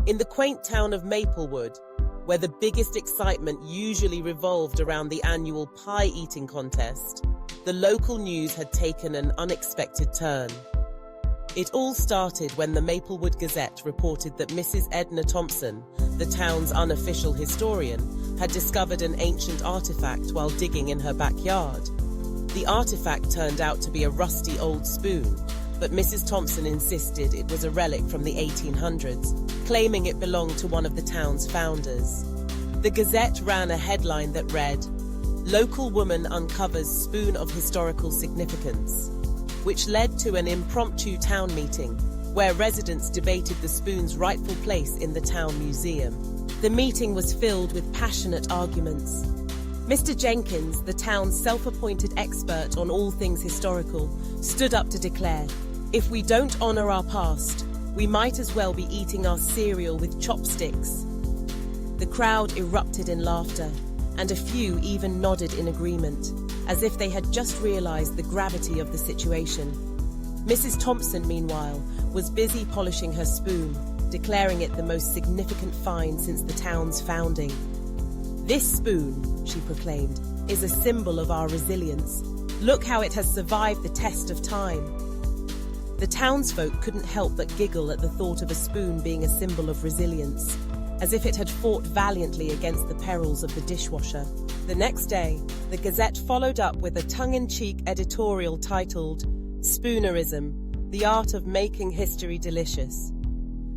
In the quaint town of Maplewood, where the biggest excitement usually revolved around the annual pie-eating contest, the local news had taken an unexpected turn. It all started when the Maplewood Gazette reported that Mrs. Edna Thompson, the town's unofficial historian, had discovered an ancient artifact while digging in her backyard. The artifact turned out to be a rusty old spoon, but Mrs. Thompson insisted it was a relic from the 1800s, claiming it belonged to one of the town's founders. The Gazette ran a headline that read, "Local woman uncovers spoon of historical significance," which led to an impromptu town meeting where residents debated the spoon's rightful place in the town museum. The meeting was filled with passionate arguments. Mr. Jenkins, the town's self-appointed expert on all things historical, stood up to declare, "If we don't honor our past, we might as well be eating our cereal with chopsticks." The crowd erupted in laughter, and a few even nodded in agreement, as if they had just realized the gravity of the situation. Mrs. Thompson, meanwhile, was busy polishing her spoon, declaring it the most significant find since the town's founding. "This spoon," she proclaimed, "is a symbol of our resilience. Look how it has survived the test of time." The townsfolk couldn't help but giggle at the thought of a spoon being a symbol of resilience, as if it had fought valiantly against the perils of the dishwasher. The next day, the Gazette followed up with a tongue-in-cheek editorial titled, "Spoonerism, the Art of Making History Delicious."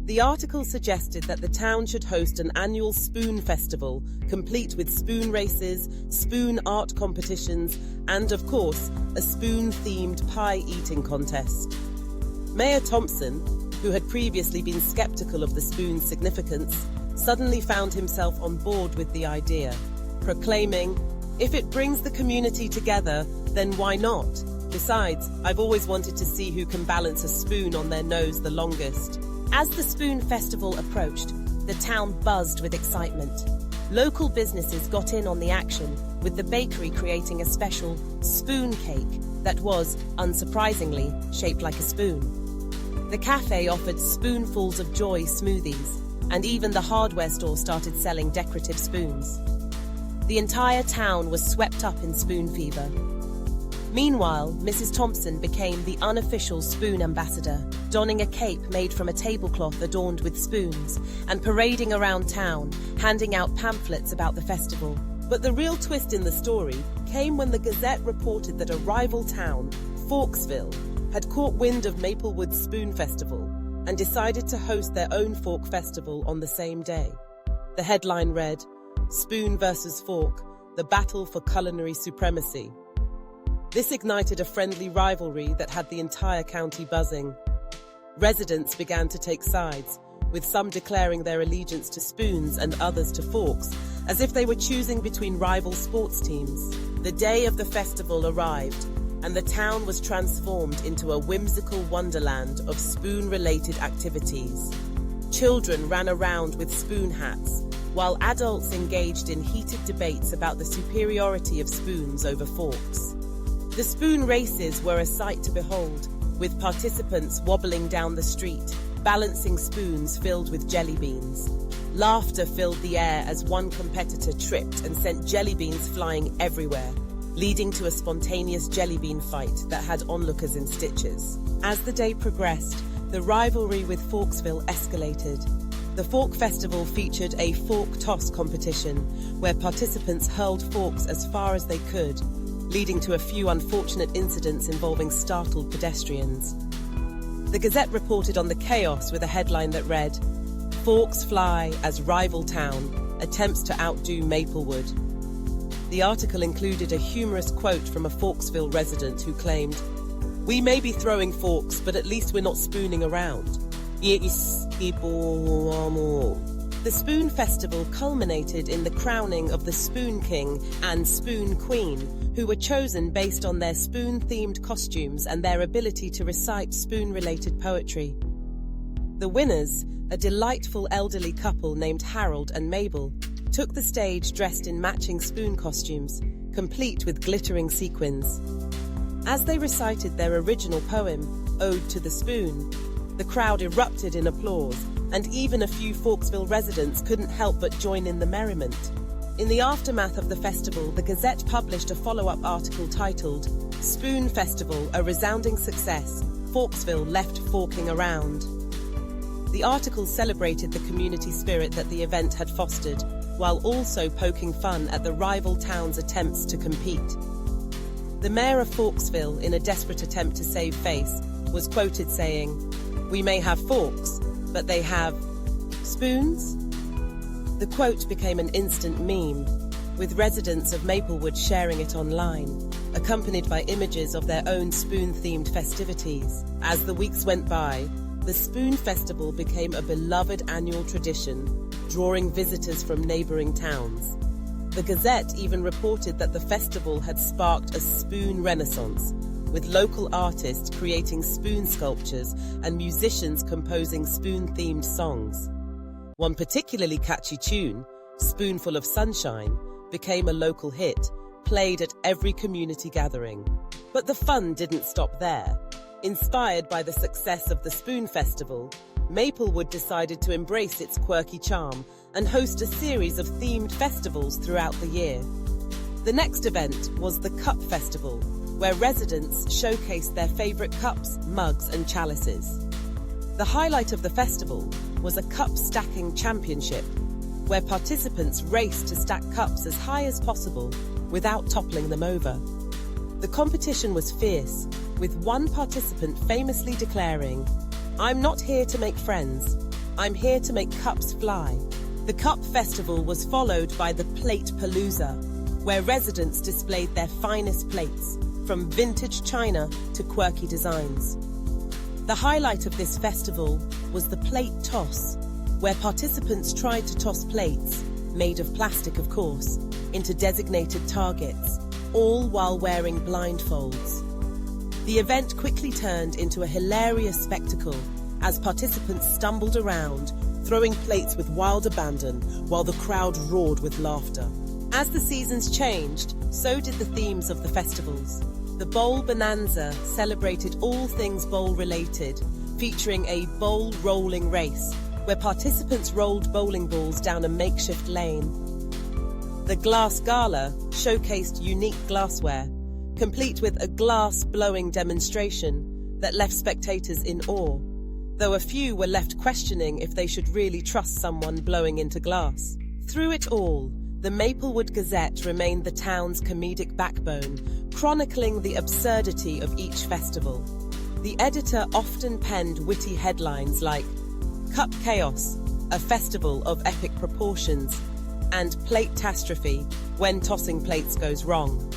The article suggested that the town should host an annual spoon festival, complete with spoon races, spoon art competitions, and, of course, a spoon-themed pie-eating contest. Mayor Thompson, who had previously been skeptical of the spoon's significance, suddenly found himself on board with the idea, proclaiming, "If it brings the community together, then why not? Besides, I've always wanted to see who can balance a spoon on their nose the longest." As the Spoon Festival approached, the town buzzed with excitement. Local businesses got in on the action, with the bakery creating a special spoon cake that was, unsurprisingly, shaped like a spoon. The cafe offered spoonfuls of joy smoothies, and even the hardware store started selling decorative spoons. The entire town was swept up in spoon fever. Meanwhile, Mrs. Thompson became the unofficial spoon ambassador, donning a cape made from a tablecloth adorned with spoons, and parading around town, handing out pamphlets about the festival. But the real twist in the story came when the Gazette reported that a rival town, Forksville, had caught wind of Maplewood's Spoon Festival and decided to host their own Fork Festival on the same day. The headline read, "Spoon versus Fork, the battle for culinary supremacy." This ignited a friendly rivalry that had the entire county buzzing. Residents began to take sides, with some declaring their allegiance to spoons and others to forks, as if they were choosing between rival sports teams. The day of the festival arrived, and the town was transformed into a whimsical wonderland of spoon-related activities. Children ran around with spoon hats, while adults engaged in heated debates about the superiority of spoons over forks. The spoon races were a sight to behold, with participants wobbling down the street, balancing spoons filled with jelly beans. Laughter filled the air as one competitor tripped and sent jelly beans flying everywhere, leading to a spontaneous jelly bean fight that had onlookers in stitches. As the day progressed, the rivalry with Forksville escalated. The Fork Festival featured a fork toss competition, where participants hurled forks as far as they could, leading to a few unfortunate incidents involving startled pedestrians. The Gazette reported on the chaos with a headline that read, "Forks Fly as Rival Town Attempts to Outdo Maplewood." The article included a humorous quote from a Forksville resident who claimed, "We may be throwing forks, but at least we're not spooning around." Yes, people. The Spoon Festival culminated in the crowning of the Spoon King and Spoon Queen, who were chosen based on their spoon-themed costumes and their ability to recite spoon-related poetry. The winners, a delightful elderly couple named Harold and Mabel, took the stage dressed in matching spoon costumes, complete with glittering sequins. As they recited their original poem, Ode to the Spoon, The crowd erupted in applause, and even a few Forksville residents couldn't help but join in the merriment. In the aftermath of the festival, the Gazette published a follow-up article titled, "Spoon Festival, a Resounding Success, Forksville Left Forking Around." The article celebrated the community spirit that the event had fostered, while also poking fun at the rival town's attempts to compete. The mayor of Forksville, in a desperate attempt to save face, was quoted saying, "We may have forks, but they have spoons?" The quote became an instant meme, with residents of Maplewood sharing it online, accompanied by images of their own spoon-themed festivities. As the weeks went by, the Spoon Festival became a beloved annual tradition, drawing visitors from neighboring towns. The Gazette even reported that the festival had sparked a spoon renaissance, with local artists creating spoon sculptures and musicians composing spoon-themed songs. One particularly catchy tune, "Spoonful of Sunshine," became a local hit, played at every community gathering. But the fun didn't stop there. Inspired by the success of the Spoon Festival, Maplewood decided to embrace its quirky charm and host a series of themed festivals throughout the year. The next event was the Cup Festival, where residents showcased their favorite cups, mugs, and chalices. The highlight of the festival was a cup stacking championship, where participants raced to stack cups as high as possible without toppling them over. The competition was fierce, with one participant famously declaring, "I'm not here to make friends, I'm here to make cups fly." The Cup Festival was followed by the Plate Palooza, where residents displayed their finest plates, from vintage china to quirky designs. The highlight of this festival was the plate toss, where participants tried to toss plates, made of plastic of course, into designated targets, all while wearing blindfolds. The event quickly turned into a hilarious spectacle as participants stumbled around, throwing plates with wild abandon while the crowd roared with laughter. As the seasons changed, so did the themes of the festivals. The Bowl Bonanza celebrated all things bowl-related, featuring a bowl rolling race, where participants rolled bowling balls down a makeshift lane. The Glass Gala showcased unique glassware, complete with a glass-blowing demonstration that left spectators in awe, though a few were left questioning if they should really trust someone blowing into glass. Through it all, the Maplewood Gazette remained the town's comedic backbone, chronicling the absurdity of each festival. The editor often penned witty headlines like "Cup Chaos, a festival of epic proportions," and "Plate-tastrophe, when tossing plates goes wrong."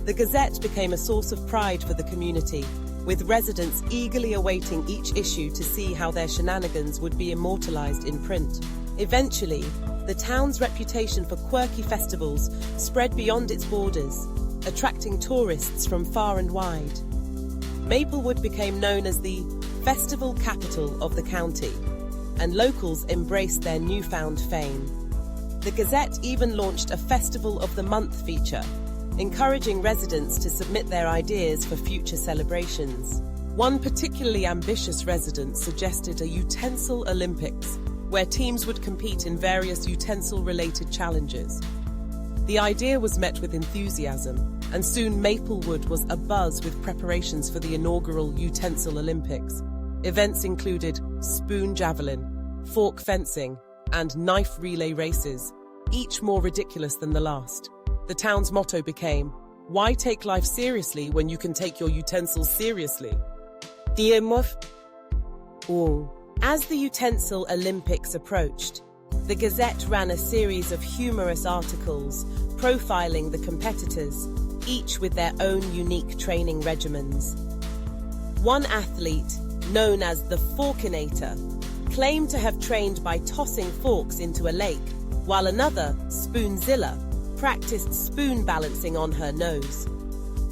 The Gazette became a source of pride for the community, with residents eagerly awaiting each issue to see how their shenanigans would be immortalized in print. Eventually, the town's reputation for quirky festivals spread beyond its borders, attracting tourists from far and wide. Maplewood became known as the festival capital of the county, and locals embraced their newfound fame. The Gazette even launched a Festival of the Month feature, encouraging residents to submit their ideas for future celebrations. One particularly ambitious resident suggested a utensil Olympics, where teams would compete in various utensil-related challenges. The idea was met with enthusiasm, and soon Maplewood was abuzz with preparations for the inaugural Utensil Olympics. Events included spoon javelin, fork fencing, and knife relay races, each more ridiculous than the last. The town's motto became, "Why take life seriously when you can take your utensils seriously?" As the Utensil Olympics approached, the Gazette ran a series of humorous articles profiling the competitors, each with their own unique training regimens. One athlete, known as the Forkinator, claimed to have trained by tossing forks into a lake, while another, Spoonzilla, practiced spoon balancing on her nose.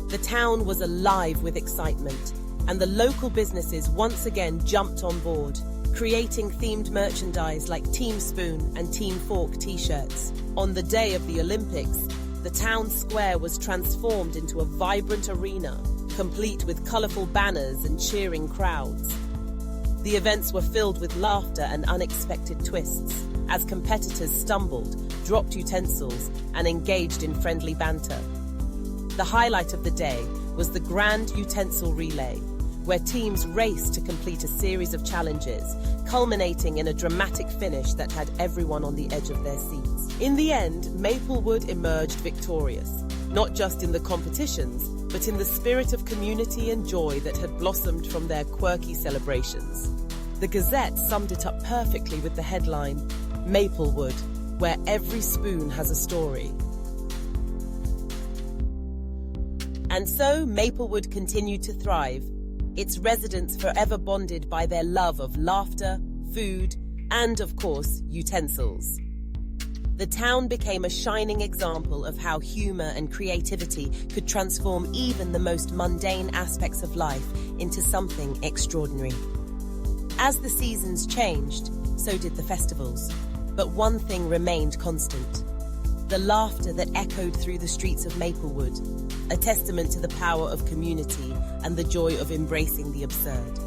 The town was alive with excitement, and the local businesses once again jumped on board, creating themed merchandise like Team Spoon and Team Fork t-shirts. On the day of the Olympics, the town square was transformed into a vibrant arena, complete with colorful banners and cheering crowds. The events were filled with laughter and unexpected twists, as competitors stumbled, dropped utensils, and engaged in friendly banter. The highlight of the day was the Grand Utensil Relay, where teams raced to complete a series of challenges, culminating in a dramatic finish that had everyone on the edge of their seats. In the end, Maplewood emerged victorious, not just in the competitions, but in the spirit of community and joy that had blossomed from their quirky celebrations. The Gazette summed it up perfectly with the headline, "Maplewood, where every spoon has a story." And so Maplewood continued to thrive, its residents forever bonded by their love of laughter, food, and, of course, utensils. The town became a shining example of how humor and creativity could transform even the most mundane aspects of life into something extraordinary. As the seasons changed, so did the festivals. But one thing remained constant: the laughter that echoed through the streets of Maplewood, a testament to the power of community and the joy of embracing the absurd.